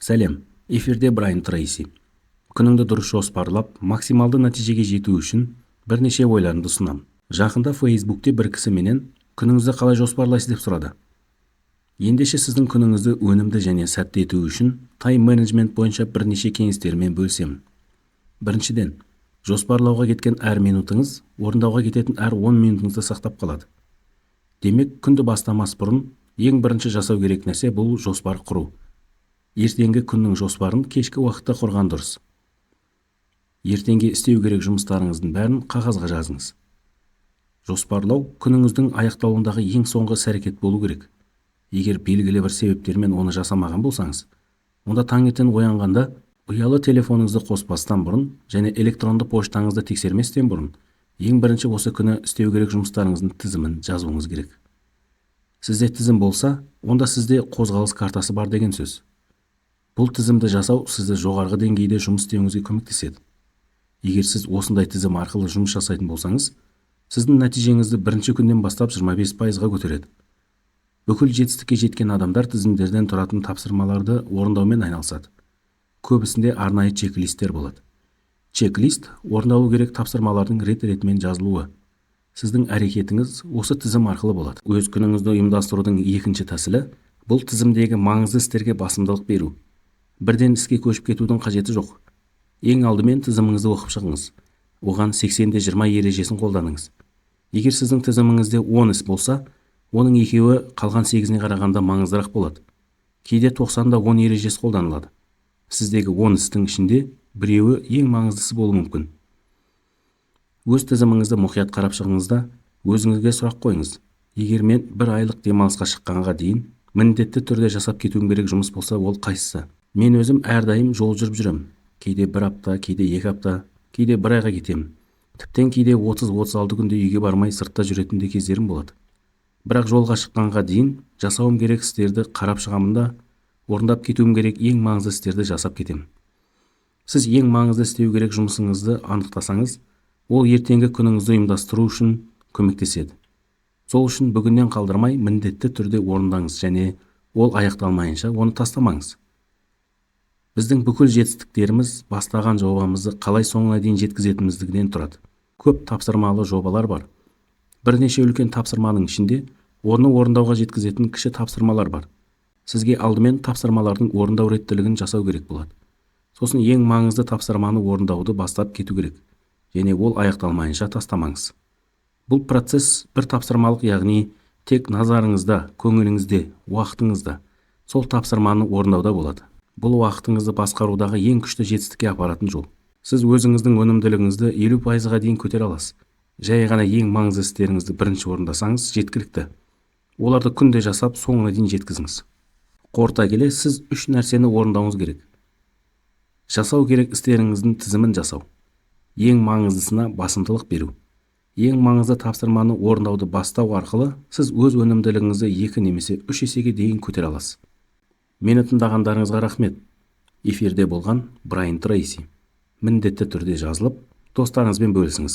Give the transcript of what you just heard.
Сәлем, эфирде Брайан Трейси. Күніңді дұрыс жоспарлап, максималды нәтижеге жету үшін бірнеше ойларымды ұсынамын. Жақында Фейсбукте бір кісі менен күніңізді қалай жоспарлайсыз деп сұрады. Ендеше сіздің күніңізді өнімді және сәтті ету үшін тайм-менеджмент бойынша бірнеше кеңестермен бөлісемін. Біріншіден, жоспарлауға кеткен әр минутыңыз орындауға кететін әр 10 минутыңызды сақтап қалады. Демек, күнді бастамас бұрын ең бірінші жасау керек нәрсе бұл жоспар құру. Ертеңгі күннің жоспарын кешкі уақытта құрған дұрыс. Ертеңге істеу керек жұмыстарыңыздың бәрін қағазға жазыңыз. Жоспарлау күніңіздің аяқталуындағы ең соңғы іс-әрекет болу керек. Егер белгілі бір себептермен оны жасамаған болсаңыз, онда таңертең оянғанда ұялы телефоныңызды қоспастан бұрын және электронды поштаңызды тексерместен бұрын ең бірінші осы күні істеу керек жұмыстарыңыздың тізімін жазуыңыз керек. Сізде тізім болса, онда сізде қозғалыс картасы бар деген сөз. Бұл тізімді жасау сізді жоғарғы деңгейде жұмыс істеуіңізге көмектеседі. Егер сіз осындай тізім арқылы жұмыс жасайтын болсаңыз, сіздің нәтижеңізді бірінші күннен бастап 25%-ға көтереді. Бүкіл жетістікке жеткен адамдар тізімдерден тұратын тапсырмаларды орындаумен айналысады. Көбісінде арнайы чек-листтер болады. Чек-лист орындалу керек тапсырмалардың рет-ретімен жазылуы. Сіздің әрекетіңіз осы тізім арқылы болады. Өз күніңізді ұйымдастырудың екінші тәсілі бұл тізімдегі маңызды істерге басымдылық беру. Бірден іске көшіп кетудің қажеті жоқ. Ең алдымен тізіміңізді оқып шығыңыз. Оған 80-20 ережесін қолданыңыз. Егер сіздің тізіміңізде 10 іс болса, оның екеуі қалған 8-не қарағанда маңыздырақ болады. Кейде 90-да 10 ережесі қолданылады. Сіздегі 10 істің ішінде біреуі ең маңыздысы болуы мүмкін. Өз тізіміңізді мұқият қарап шығыңыз да өзіңізге сұрақ қойыңыз. Егер мен бір айлық демалысқа шыққанға дейін міндетті түрде жасап кетуім керек жұмыс болса, ол қайсысы? Мен өзім әрдайым жол жүріп жүрем. Кейде бір апта, кейде 2 апта, кейде бір айға кетемін. Тіптен кейде 30-36 күнде үйге бармай сыртта жүретін де кездерім болады. Бірақ жолға шыққанға дейін жасауым керек істерді қарап шығамын да, орындап кетуім керек ең маңызды істерді жасап кетемін. Сіз ең маңызды істеу керек жұмысыңызды анықтасаңыз, ол ертеңгі күніңізді ұйымдастыру үшін көмектеседі. Сол үшін бүгіннен қалдырмай міндетті түрде орындаңыз және ол аяқталмайынша оны тастамаңыз. Біздің бүкіл жетістіктеріміз бастаған жобамызды қалай соңына дейін жеткізетінімізден тұрады. Көп тапсырмалы жобалар бар. Бірнеше үлкен тапсырманың ішінде оны орындауға жеткізетін кіші тапсырмалар бар. Сізге алдымен тапсырмалардың орындау реттілігін жасау керек болады. Сосын ең маңызды тапсырманы орындауды бастап кету керек, және ол аяқталмайынша тастамаңыз. Бұл процесс бір тапсырмалық, яғни тек назарыңызда, көңіліңізде, уақытыңызда сол тапсырманы орындауда болады. Бұл уақытыңызды басқарудағы ең күшті жетістікке апаратын жол. Сіз өзіңіздің өнімділігіңізді 50%-ға дейін көтере аласыз. Жай ғана ең маңызды істеріңізді бірінші орындасаңыз жеткілікті. Оларды күнде жасап, соңына дейін жеткізіңіз. Қорыта келе, сіз 3 нәрсені орындауыңыз керек. Жасау керек істеріңіздің тізімін жасау. Ең маңыздысына басымдылық беру. Ең маңызды тапсырманы орындауды бастау арқылы сіз өз өнімділігіңізді 2 немесе 3 есеге дейін көтере аласыз. Мені тыңдағандарыңызға рахмет. Эфирде болған Брайан Трейси. Міндетті түрде жазылып, достарыңызбен бөлісіңіз.